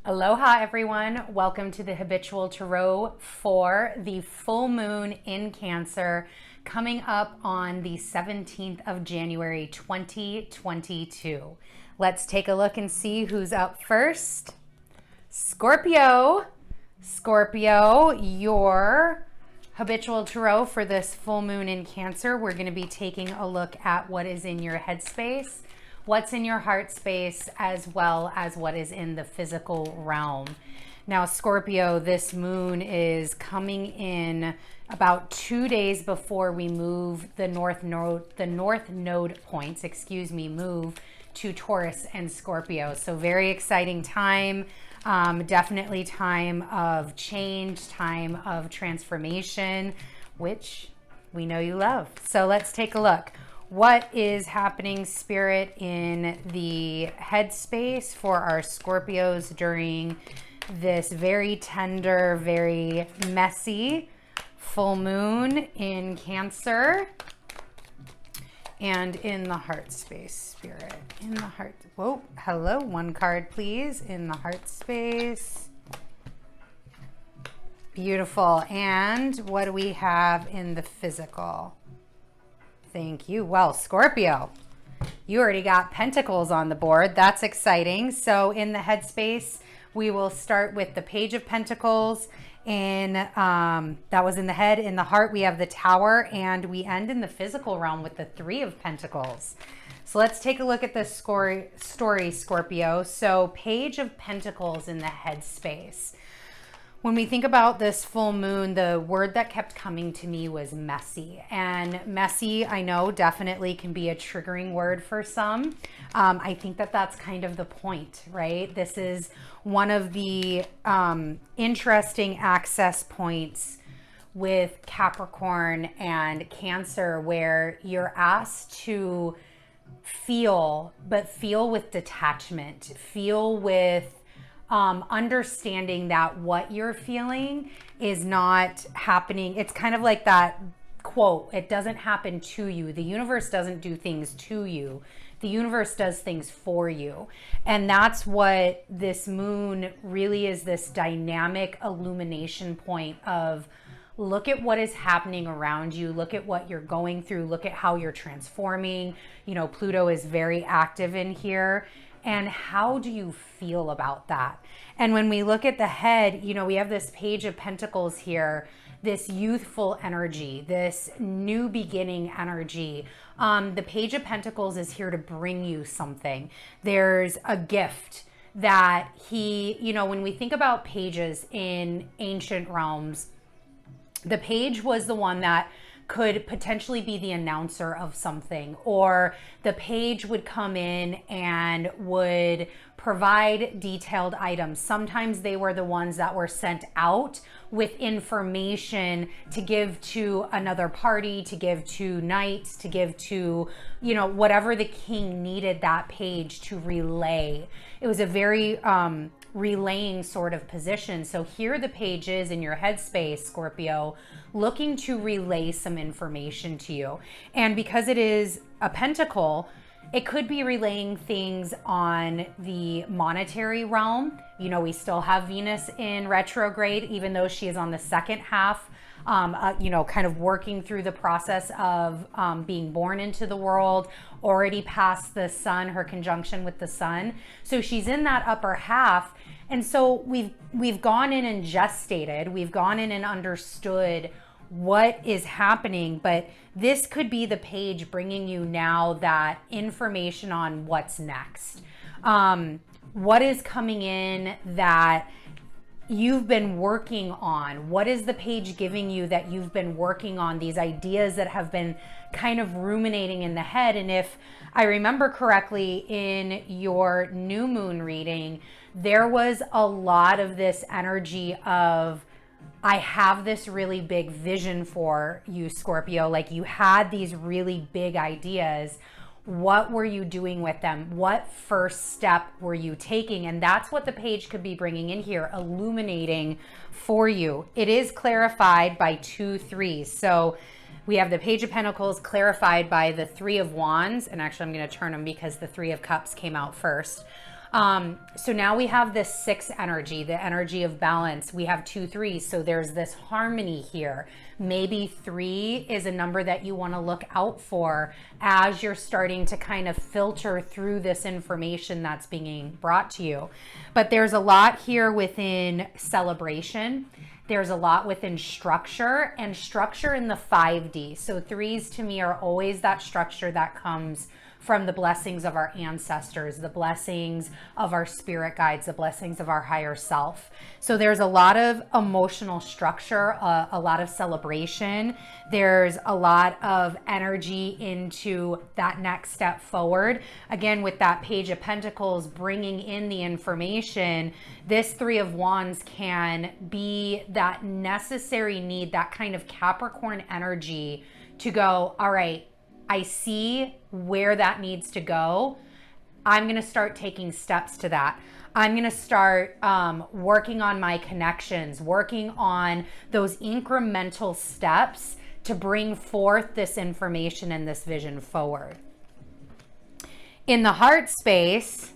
Aloha everyone, welcome to the Habitual Tarot for the full moon in Cancer coming up on the 17th of January 2022. Let's take a look and see who's up first. Scorpio, your Habitual Tarot for this full moon in Cancer. We're going to be taking a look at what is in your headspace, what's in your heart space, as well as what is in the physical realm. Now, Scorpio, this moon is coming in about 2 days before we move the north node points, move to Taurus and Scorpio. So very exciting time. Definitely time of change, time of transformation, which we know you love. So let's take a look. What is happening, Spirit, in the headspace for our Scorpios during this very tender, very messy full moon in Cancer and in the heart space, Spirit? In the heart. Whoa, hello. One card, please. In the heart space. Beautiful. And what do we have in the physical? Thank you. Well, Scorpio, you already got Pentacles on the board. That's exciting. So in the headspace, we will start with the Page of Pentacles. And that was in the head. In the heart, we have the Tower. And we end in the physical realm with the Three of Pentacles. So let's take a look at this story, Scorpio. So Page of Pentacles in the headspace. When we think about this full moon, the word that kept coming to me was messy. And messy, I know, definitely can be a triggering word for some. I think that that's kind of the point, right? This is one of the interesting access points with Capricorn and Cancer, where you're asked to feel, but feel with detachment, feel with understanding that what you're feeling is not happening. It's kind of like that quote, it doesn't happen to you. The universe doesn't do things to you. The universe does things for you. And that's what this moon really is, this dynamic illumination point of look at what is happening around you. Look at what you're going through. Look at how you're transforming. You know, Pluto is very active in here. And how do you feel about that? And when we look at the head, you know, we have this Page of Pentacles here, this youthful energy, this new beginning energy. The Page of Pentacles is here to bring you something. There's a gift that when we think about pages in ancient realms, the page was the one that could potentially be the announcer of something, or the page would come in and would provide detailed items. Sometimes they were the ones that were sent out with information to give to another party, to give to knights, to give to, whatever the king needed that page to relay. It was a very relaying sort of position. So here the page is in your headspace, Scorpio, looking to relay some information to you. And because it is a pentacle, it could be relaying things on the monetary realm. We still have Venus in retrograde, even though she is on the second half, kind of working through the process of being born into the world, already past the sun, her conjunction with the sun. So she's in that upper half. And so we've gone in and gestated, we've gone in and understood what is happening, but this could be the page bringing you now that information on what's next. What is coming in that you've been working on? What is the page giving you that you've been working on? These ideas that have been kind of ruminating in the head. And if I remember correctly, in your new moon reading, there was a lot of this energy of, I have this really big vision for you, Scorpio. Like, you had these really big ideas. What were you doing with them? What first step were you taking? And that's what the page could be bringing in here, illuminating for you. It is clarified by 2 3s. So we have the Page of Pentacles clarified by the 3 of Wands. And actually, I'm going to turn them because the 3 of Cups came out first. So now we have this 6 energy, the energy of balance. We have 2 3s, so there's this harmony here. Maybe 3 is a number that you want to look out for as you're starting to kind of filter through this information that's being brought to you. But there's a lot here within celebration. There's a lot within structure, and structure in the 5D. So 3s to me are always that structure that comes from the blessings of our ancestors, the blessings of our spirit guides, the blessings of our higher self. So there's a lot of emotional structure, a lot of celebration. There's a lot of energy into that next step forward. Again, with that Page of Pentacles bringing in the information, this 3 of Wands can be that necessary need, that kind of Capricorn energy to go, all right, I see where that needs to go. I'm going to start taking steps to that. I'm going to start working on my connections, working on those incremental steps to bring forth this information and this vision forward. In the heart space,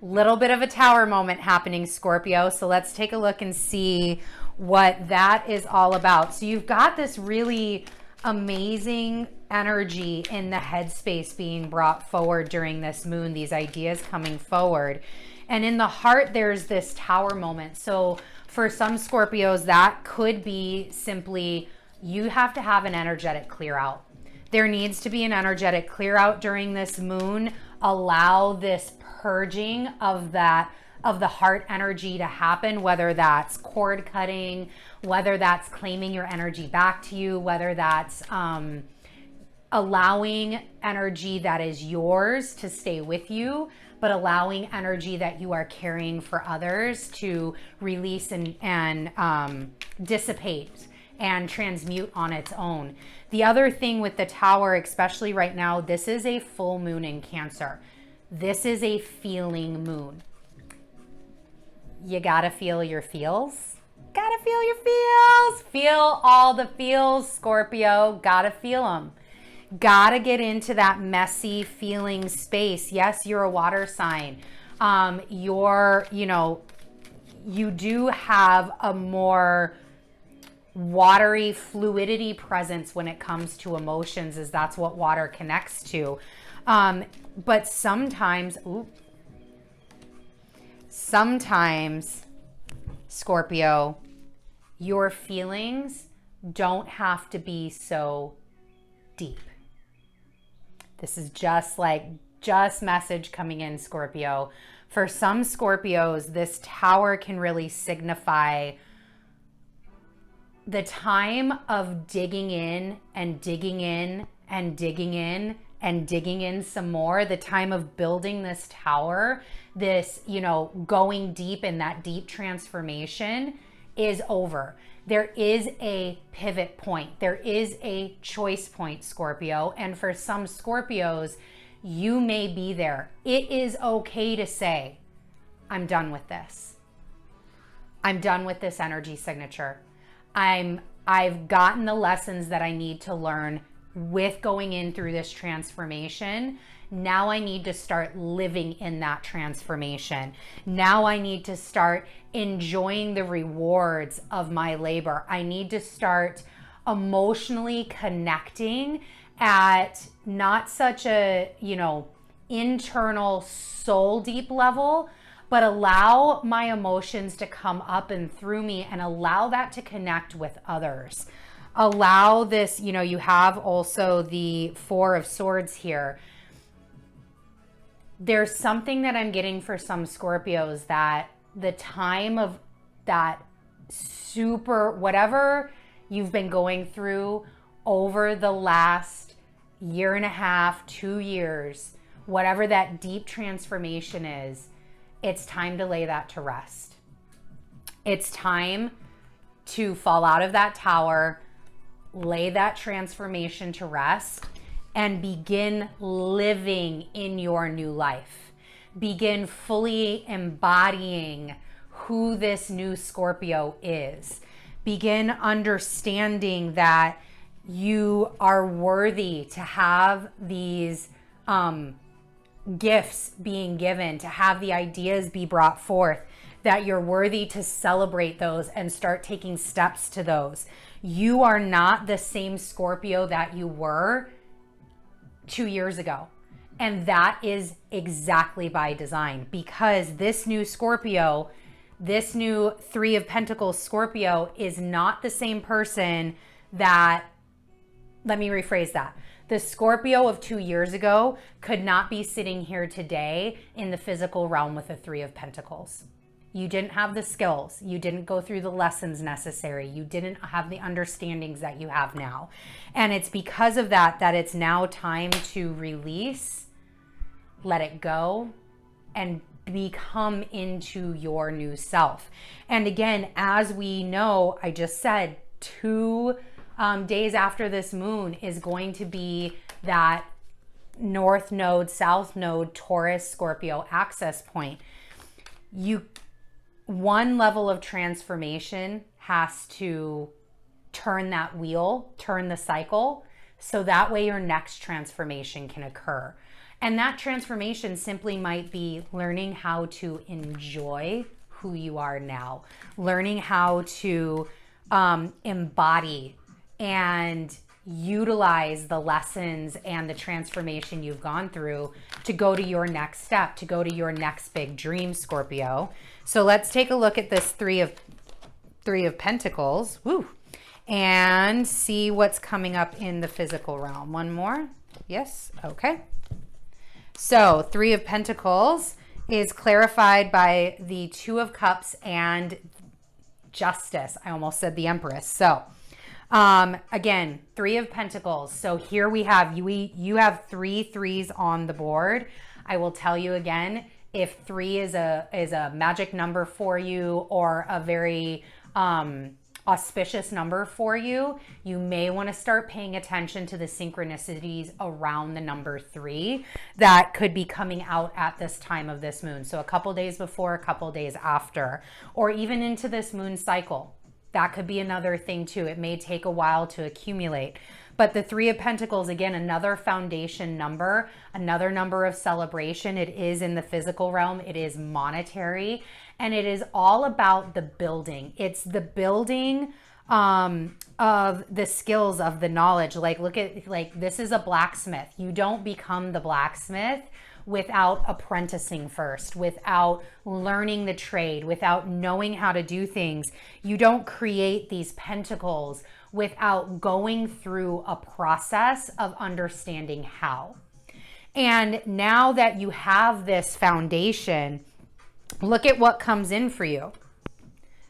little bit of a tower moment happening, Scorpio. So let's take a look and see what that is all about. So you've got this really amazing energy in the headspace being brought forward during this moon, these ideas coming forward. And in the heart, there's this tower moment. So for some Scorpios, that could be simply, you have to have an energetic clear out. There needs to be an energetic clear out during this moon. Allow this purging of the heart energy to happen, whether that's cord cutting, whether that's claiming your energy back to you, whether that's allowing energy that is yours to stay with you, but allowing energy that you are carrying for others to release and dissipate and transmute on its own. The other thing with the tower, especially right now, this is a full moon in Cancer. This is a feeling moon. You gotta feel your feels. Gotta feel your feels. Feel all the feels, Scorpio. Gotta feel them. Gotta get into that messy feeling space. Yes, you're a water sign. You do have a more watery fluidity presence when it comes to emotions, as that's what water connects to. But sometimes, Scorpio, your feelings don't have to be so deep. This is just message coming in, Scorpio. For some Scorpios, this tower can really signify the time of digging in and digging in and digging in and digging in some more, the time of building this tower, this, going deep in that deep transformation is over. There is a pivot point. There is a choice point, Scorpio. And for some Scorpios, you may be there. It is okay to say, I'm done with this. I'm done with this energy signature. I've gotten the lessons that I need to learn with going in through this transformation. Now I need to start living in that transformation. Now I need to start enjoying the rewards of my labor. I need to start emotionally connecting at not such a, internal soul deep level, but allow my emotions to come up and through me and allow that to connect with others. Allow this, you have also the 4 of Swords here. There's something that I'm getting for some Scorpios, that the time of that whatever you've been going through over the last year and a half, 2 years, whatever that deep transformation is, it's time to lay that to rest. It's time to fall out of that tower, lay that transformation to rest, and begin living in your new life. Begin fully embodying who this new Scorpio is. Begin understanding that you are worthy to have these gifts being given, to have the ideas be brought forth, that you're worthy to celebrate those and start taking steps to those. You are not the same Scorpio that you were 2 years ago. And that is exactly by design, because this new Scorpio, this new Three of Pentacles Scorpio is not the same person that, let me rephrase that. The Scorpio of 2 years ago could not be sitting here today in the physical realm with the Three of Pentacles. You didn't have the skills. You didn't go through the lessons necessary. You didn't have the understandings that you have now. And it's because of that that it's now time to release, let it go, and become into your new self. And again, as we know, I just said 2 days after this moon is going to be that North Node, South Node, Taurus, Scorpio access point. One level of transformation has to turn that wheel, turn the cycle, so that way your next transformation can occur. And that transformation simply might be learning how to enjoy who you are now, learning how to embody and utilize the lessons and the transformation you've gone through to go to your next step, to go to your next big dream, Scorpio. So let's take a look at this Three of Pentacles, and see what's coming up in the physical realm. One more. Yes. Okay. So Three of Pentacles is clarified by the Two of Cups and Justice. I almost said the Empress. So again, Three of Pentacles. So here we have, you have 3 threes on the board. I will tell you again, if 3 is a magic number for you, or a very auspicious number for you, you may want to start paying attention to the synchronicities around the number 3 that could be coming out at this time of this moon. So a couple days before, a couple days after, or even into this moon cycle. That could be another thing too. It may take a while to accumulate. But the Three of Pentacles, again, another foundation number, another number of celebration. It is in the physical realm. It is monetary. And it is all about the building. It's the building of the skills, of the knowledge. Like, look at, like, this is a blacksmith. You don't become the blacksmith without apprenticing first, without learning the trade, without knowing how to do things. You don't create these pentacles without going through a process of understanding how. And now that you have this foundation, look at what comes in for you.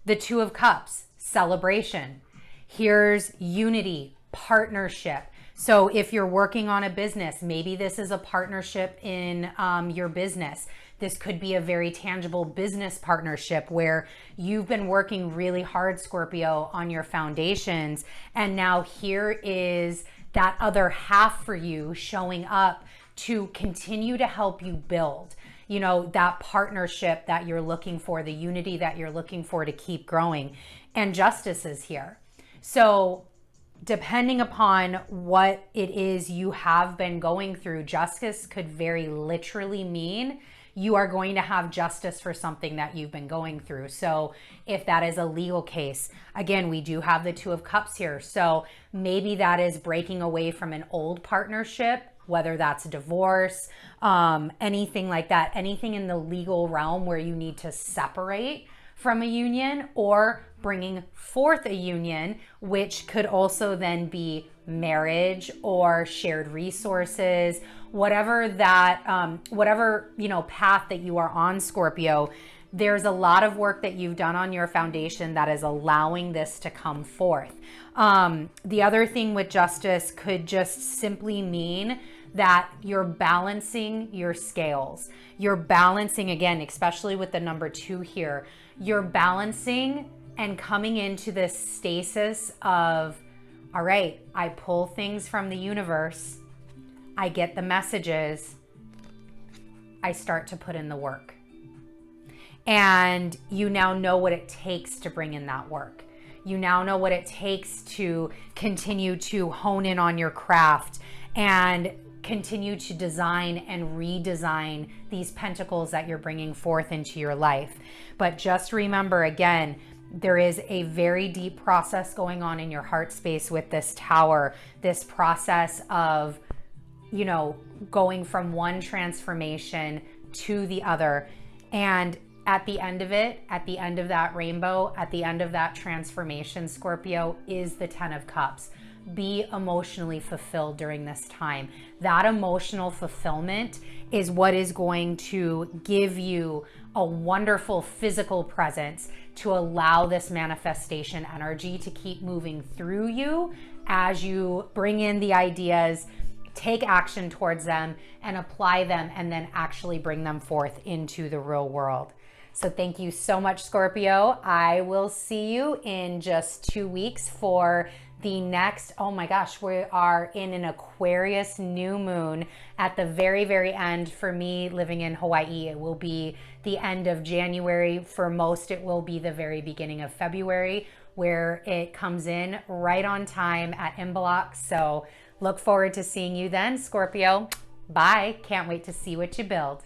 The Two of Cups, celebration. Here's unity, partnership. So if you're working on a business, maybe this is a partnership in your business. This could be a very tangible business partnership where you've been working really hard, Scorpio, on your foundations. And now here is that other half for you showing up to continue to help you build, you know, that partnership that you're looking for, the unity that you're looking for to keep growing. And Justice is here. So depending upon what it is you have been going through, justice could very literally mean you are going to have justice for something that you've been going through. So if that is a legal case, again, we do have the Two of Cups here. So maybe that is breaking away from an old partnership, whether that's divorce, anything like that, anything in the legal realm where you need to separate from a union, or bringing forth a union, which could also then be marriage or shared resources, whatever that, whatever, you know, path that you are on, Scorpio. There's a lot of work that you've done on your foundation that is allowing this to come forth. The other thing with Justice could just simply mean that you're balancing your scales. You're balancing, again, especially with the number 2 here, you're balancing and coming into this stasis of, all right, I pull things from the universe, I get the messages, I start to put in the work. And you now know what it takes to bring in that work. You now know what it takes to continue to hone in on your craft and continue to design and redesign these pentacles that you're bringing forth into your life. But just remember, again, there is a very deep process going on in your heart space with this Tower, this process of, you know, going from one transformation to the other. And at the end of it, at the end of that rainbow, at the end of that transformation, Scorpio, is the 10 of Cups. Be emotionally fulfilled during this time. That emotional fulfillment is what is going to give you a wonderful physical presence to allow this manifestation energy to keep moving through you as you bring in the ideas, take action towards them, and apply them, and then actually bring them forth into the real world. So thank you so much, Scorpio. I will see you in just 2 weeks for the next, oh my gosh, we are in an Aquarius new moon at the very, very end. For me, living in Hawaii, it will be the end of January. For most, it will be the very beginning of February, where it comes in right on time at Imbolc. So look forward to seeing you then, Scorpio. Bye. Can't wait to see what you build.